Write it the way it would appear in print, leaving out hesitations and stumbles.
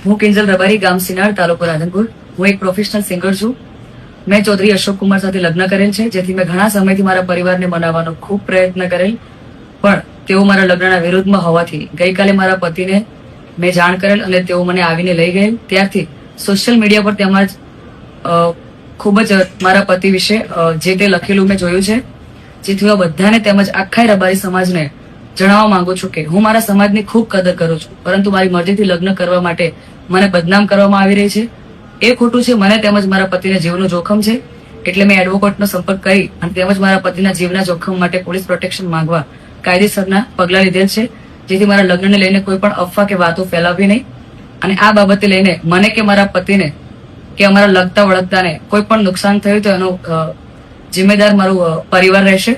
હું કિંજલ રબારી, ગામ સિનાળ, તાલુકો રાધનપુર. હું એક પ્રોફેશનલ સિંગર છું. મેં ચૌધરી અશોક કુમાર સાથે લગ્ન કરેલ છે, જેથી મેં ઘણા સમયથી મારા પરિવારને મનાવવાનો ખૂબ પ્રયત્ન કરેલ, પણ તેઓ મારા લગ્નના વિરુદ્ધમાં હોવાથી ગઈકાલે મારા પતિને મેં જાણ કરેલ અને તેઓ મને આવીને લઈ ગયેલ. ત્યારથી સોશિયલ મીડિયા પર તેમજ ખૂબ જ મારા પતિ વિશે જે તે લખેલું મેં જોયું છે, જેથી હું બધાને તેમજ આખા રબારી સમાજને જણાવવા માંગુ છું કે હું મારા સમાજની ખૂબ કદર કરું છું, પરંતુ મારી મરજીથી લગ્ન કરવા માટે મને બદનામ કરવામાં આવી રહી છે. એ ખોટું છે. મને તેમજ મારા પતિના જીવનું જોખમ છે, એટલે મેં એડવોકેટનો સંપર્ક કરી અને તેમજ મારા પતિના જીવના જોખમ માટે પોલીસ પ્રોટેક્શન માંગવા કાયદેસરના પગલાં લીધેલ છે, જેથી મારા લગ્નને લઈને કોઈ પણ અફવા કે વાતો ફેલાવવી નહીં. અને આ બાબતે લઈને મને કે મારા પતિને કે અમારા લગતા વળગતાને કોઈ પણ નુકસાન થયું તો એનો જિમ્મેદાર મારું પરિવાર રહેશે.